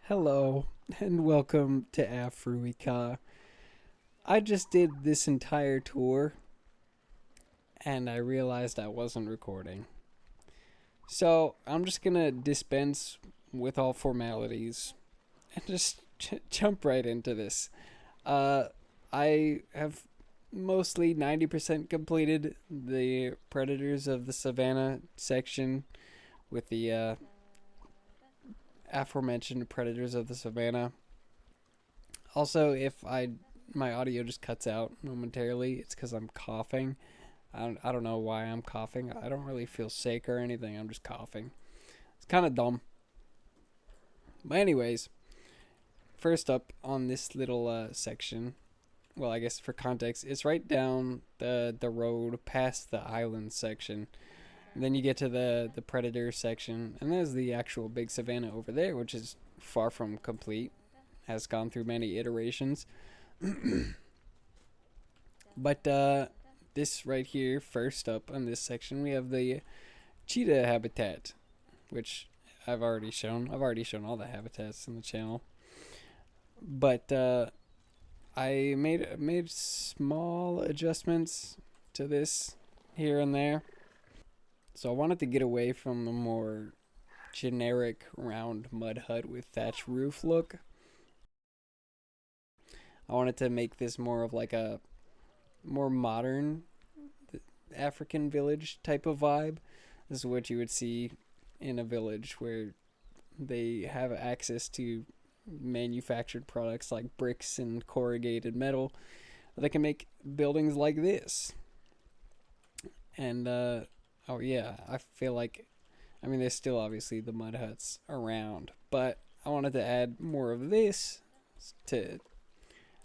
Hello, and welcome to Af-Rui-Ka. I just did this entire tour, and I realized I wasn't recording. So, I'm just gonna dispense with all formalities and just jump right into this. Uh, I have mostly 90% completed the Predators of the Savannah section with the aforementioned Predators of the Savannah. Also, if my audio just cuts out momentarily, it's because I'm coughing. I don't know why I'm coughing. I don't really feel sick or anything. I'm just coughing. It's kind of dumb. But anyways, first up on this little section, well, I guess for context, it's right down the road past the island section. And then you get to the predator section, and there's the actual big savanna over there, which is far from complete. Has gone through many iterations. But this right here, first up on this section, we have the Cheetah Habitat, which I've already shown. I've already shown all the habitats in the channel. But I made small adjustments to this here and there. So I wanted to get away from the more generic round mud hut with thatch roof look. I wanted to make this more of like a more modern African village type of vibe. This is what you would see in a village where they have access to manufactured products like bricks and corrugated metal. They can make buildings like this. And oh yeah, I feel like there's still obviously the mud huts around, but I wanted to add more of this to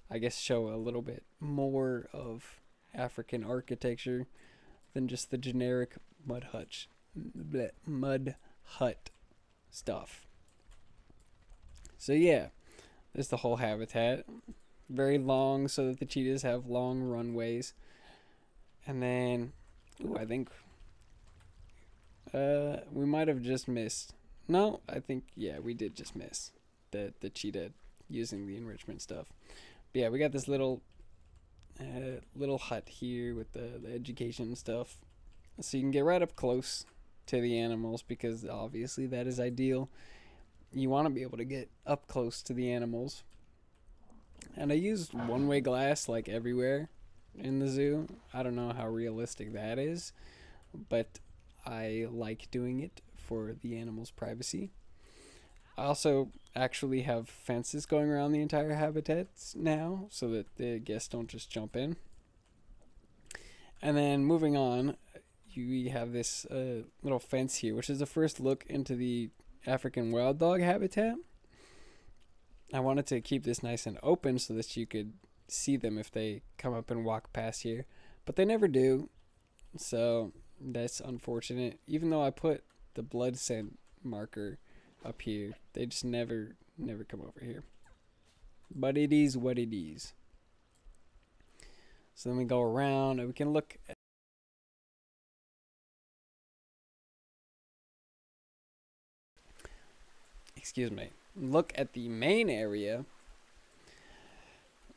I guess show a little bit more of African architecture than just the generic mud hut stuff. So yeah, there's the whole habitat. Very long so that the cheetahs have long runways. And then I think we might have just missed. No, I think yeah, we did just miss the cheetah using the enrichment stuff. But yeah, we got this little hut here with the education stuff, so you can get right up close to the animals because obviously that is ideal. You want to be able to get up close to the animals. And I used one-way glass like everywhere in the zoo. I don't know how realistic that is, but I like doing it for the animals' privacy. I also actually have fences going around the entire habitats now so that the guests don't just jump in. And then moving on, you have this little fence here, which is the first look into the African wild dog habitat. I wanted to keep this nice and open so that you could see them if they come up and walk past here, but they never do. So that's unfortunate. Even though I put the blood scent marker up here, they just never come over here. But it is what it is. So then we go around and we can look at, excuse me, look at the main area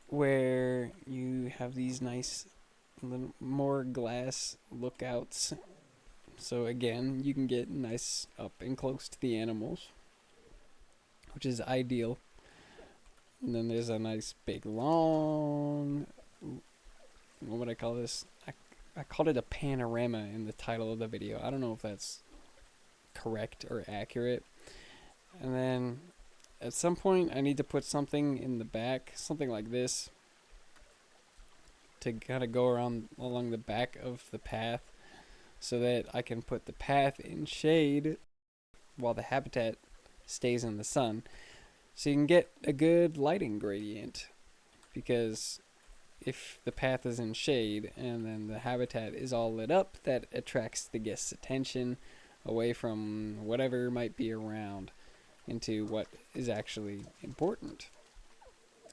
where you have these nice little more glass lookouts. So again, you can get nice up and close to the animals, which is ideal. And then there's a nice big long, what would I call this? I called it a panorama in the title of the video. I don't know if that's correct or accurate. And then at some point I need to put something in the back, something like this, to kind of go around along the back of the path so that I can put the path in shade while the habitat stays in the sun. So you can get a good lighting gradient, because if the path is in shade and then the habitat is all lit up, that attracts the guest's attention away from whatever might be around into what is actually important.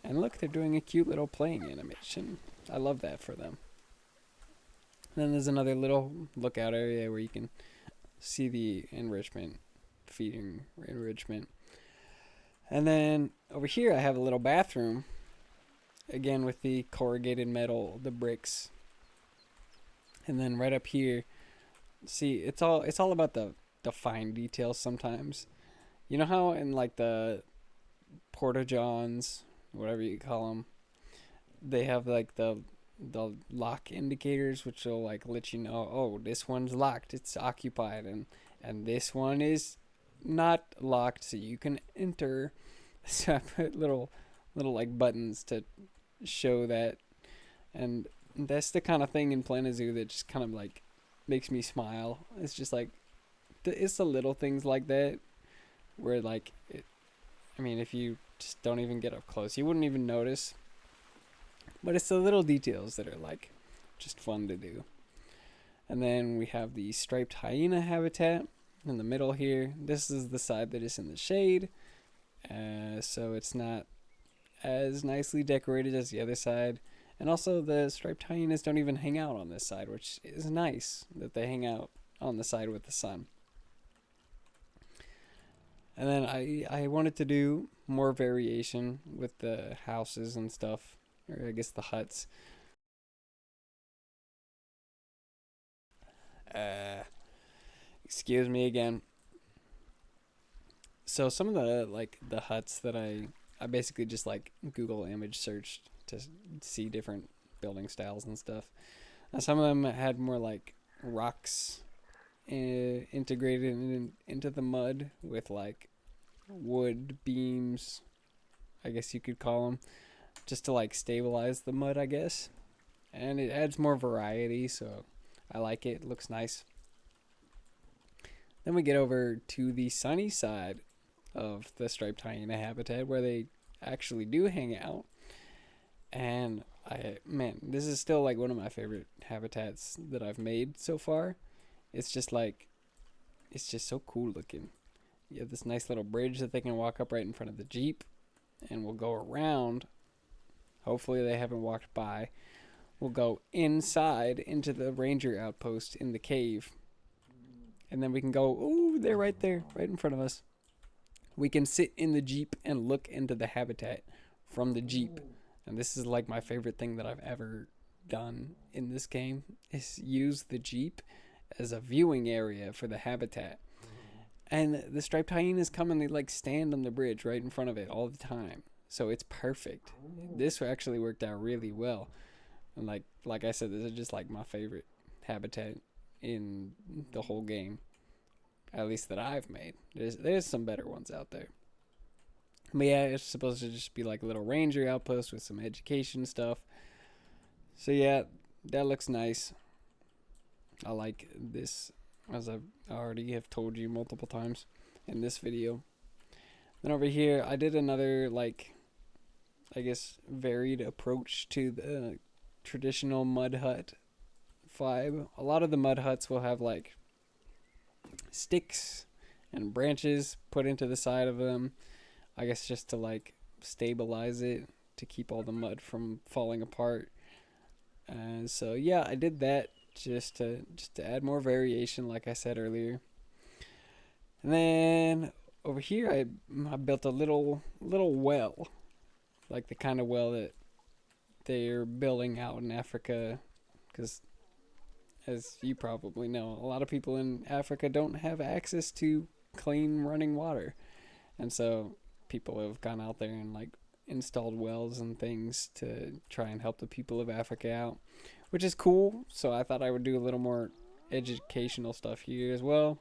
And look, they're doing a cute little playing animation. I love that for them. Then there's another little lookout area where you can see the enrichment, feeding enrichment. And then over here I have a little bathroom, again with the corrugated metal, the bricks. And then right up here, see, it's all about the fine details sometimes. You know how in like the porta johns, whatever you call them, they have like the lock indicators, which will like let you know, oh, this one's locked, it's occupied, and this one is not locked, so you can enter. So I put little like buttons to show that, and that's the kind of thing in Planet Zoo that just kind of like makes me smile. It's just like it's the little things like that where like I mean, if you just don't even get up close, you wouldn't even notice. But it's the little details that are like just fun to do. And then we have the striped hyena habitat in the middle here. This is the side that is in the shade, so it's not as nicely decorated as the other side. And also the striped hyenas don't even hang out on this side, which is nice that they hang out on the side with the sun. And then I wanted to do more variation with the houses and stuff, or I guess the huts. Uh, Excuse me again. So some of the like the huts that I basically just like Google image searched to see different building styles and stuff. Some of them had more like rocks integrated into the mud with like wood beams, I guess you could call them, just to like stabilize the mud, I guess. And it adds more variety, so I like it. It looks nice. Then we get over to the sunny side of the striped hyena habitat where they actually do hang out. And man, this is still like one of my favorite habitats that I've made so far. It's just like, it's just so cool looking. You have this nice little bridge that they can walk up right in front of the Jeep, and we'll go around. Hopefully they haven't walked by. We'll go inside into the ranger outpost in the cave. And then we can go, ooh, they're right there, right in front of us. We can sit in the Jeep and look into the habitat from the Jeep. And this is like my favorite thing that I've ever done in this game, is use the Jeep as a viewing area for the habitat. And the striped hyenas come and they like stand on the bridge right in front of it all the time. So it's perfect. This actually worked out really well. And like I said, this is just like my favorite habitat in the whole game, at least that I've made. There's some better ones out there. But yeah, it's supposed to just be like a little ranger outpost with some education stuff. So yeah, that looks nice. I like this, as I already have told you multiple times in this video. Then over here, I did another like, I guess, varied approach to the traditional mud hut vibe. A lot of the mud huts will have like sticks and branches put into the side of them, I guess just to like stabilize it, to keep all the mud from falling apart. So yeah, I did that just to add more variation, like I said earlier. And then over here, I built a little well, like the kind of well that they're building out in Africa, because as you probably know, a lot of people in Africa don't have access to clean running water. And so people have gone out there and like installed wells and things to try and help the people of Africa out, which is cool. So I thought I would do a little more educational stuff here as well.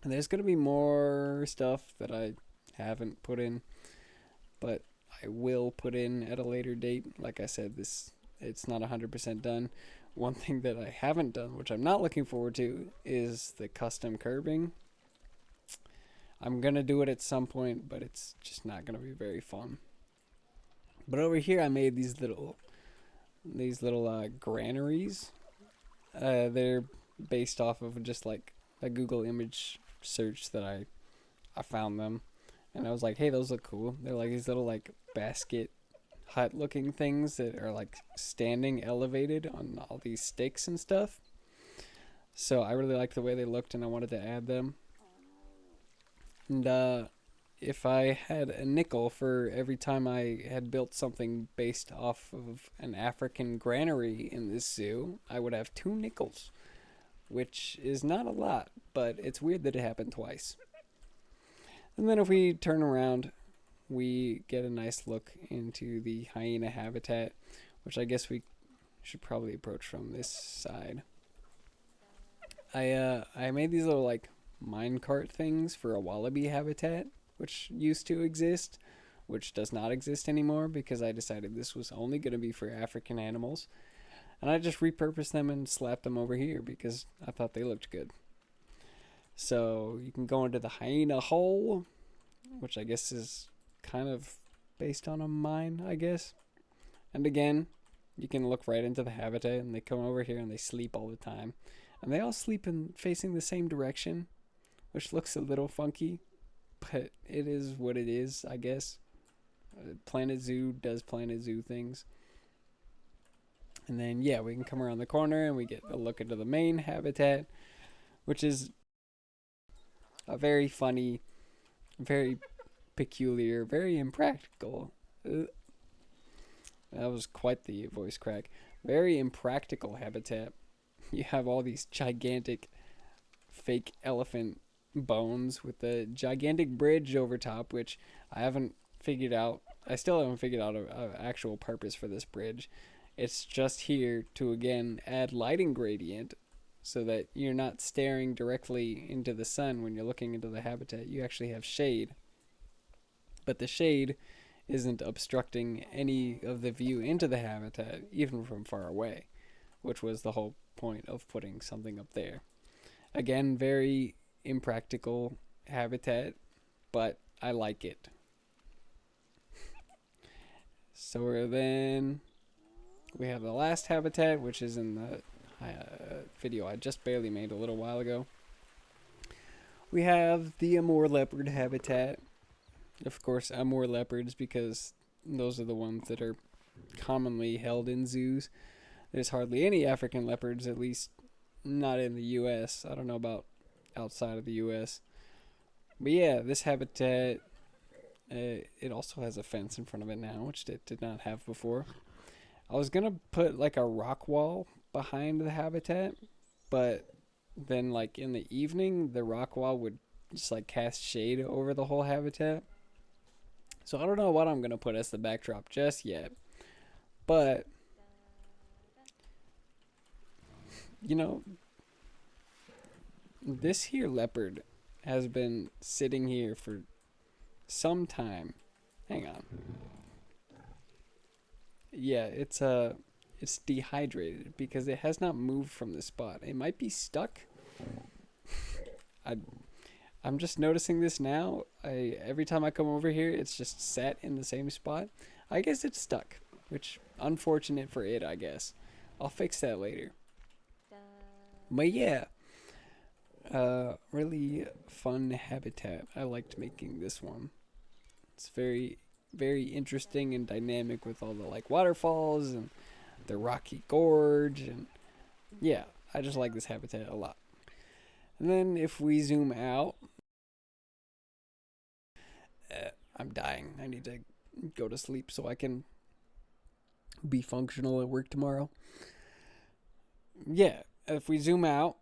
And there's going to be more stuff that I haven't put in, but I will put in at a later date. Like I said, it's not 100% done. One thing that I haven't done, which I'm not looking forward to, is the custom curbing. I'm going to do it at some point, but it's just not going to be very fun. But over here I made these little granaries. They're based off of just like a Google image search that I found them. And I was like, hey, those look cool. They're like these little like basket hut looking things that are like standing elevated on all these sticks and stuff. So I really liked the way they looked and I wanted to add them. And if I had a nickel for every time I had built something based off of an African granary in this zoo, I would have 2 nickels, which is not a lot, but it's weird that it happened twice. And then if we turn around, we get a nice look into the hyena habitat, which I guess we should probably approach from this side. I made these little like minecart things for a wallaby habitat, which used to exist, which does not exist anymore because I decided this was only going to be for African animals. And I just repurposed them and slapped them over here because I thought they looked good. So you can go into the hyena hole, which I guess is kind of based on a mine, I guess. And again, you can look right into the habitat, and they come over here and they sleep all the time. And they all sleep in facing the same direction, which looks a little funky, but it is what it is, I guess. Planet Zoo does Planet Zoo things. And then, yeah, we can come around the corner and we get a look into the main habitat, which is a very funny, very peculiar, very impractical. That was quite the voice crack. Very impractical habitat. You have all these gigantic fake elephant bones with a gigantic bridge over top, which I haven't figured out. I still haven't figured out an actual purpose for this bridge. It's just here to, again, add lighting gradient so that you're not staring directly into the sun when you're looking into the habitat. You actually have shade. But the shade isn't obstructing any of the view into the habitat, even from far away, which was the whole point of putting something up there. Again, very impractical habitat, but I like it. So then we have the last habitat, which is in the video I just barely made a little while ago. We have the Amur leopard habitat. Of course, Amur leopards, because those are the ones that are commonly held in zoos. There's hardly any African leopards, at least not in the U.S. I don't know about outside of the U.S. But yeah, this habitat, it also has a fence in front of it now, which it did not have before. I was going to put like a rock wall behind the habitat, but then like in the evening, the rock wall would just like cast shade over the whole habitat. So I don't know what I'm going to put as the backdrop just yet. But, you know, this here leopard has been sitting here for some time. Hang on. Yeah, it's dehydrated because it has not moved from this spot. It might be stuck. I'm just noticing this now. Every time I come over here, it's just sat in the same spot. I guess it's stuck, which unfortunate for it, I guess. I'll fix that later. But yeah, really fun habitat. I liked making this one. It's very, very interesting and dynamic with all the like waterfalls and the rocky gorge, and yeah, I just like this habitat a lot. And then if we zoom out, I'm dying. I need to go to sleep so I can be functional at work tomorrow. Yeah, if we zoom out,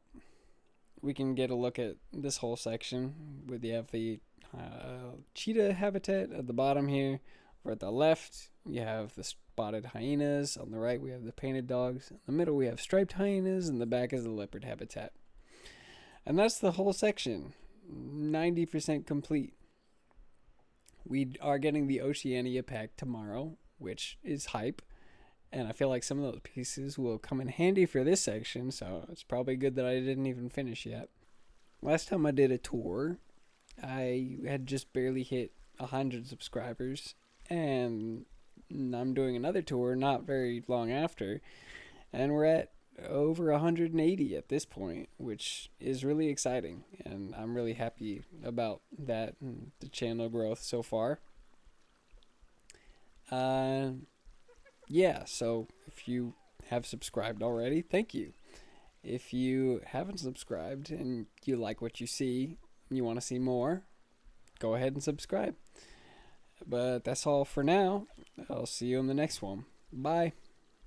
we can get a look at this whole section. You have the cheetah habitat at the bottom here. Or at the left, you have the spotted hyenas. On the right, we have the painted dogs. In the middle, we have striped hyenas. And the back is the leopard habitat. And that's the whole section. 90% complete. We are getting the Oceania pack tomorrow, which is hype. And I feel like some of those pieces will come in handy for this section, so it's probably good that I didn't even finish yet. Last time I did a tour, I had just barely hit 100 subscribers, and I'm doing another tour not very long after, and we're at over 180 at this point, which is really exciting, and I'm really happy about that and the channel growth so far. Yeah, so if you have subscribed already, thank you. If you haven't subscribed and you like what you see, you want to see more, go ahead and subscribe. But that's all for now. I'll see you in the next one. Bye.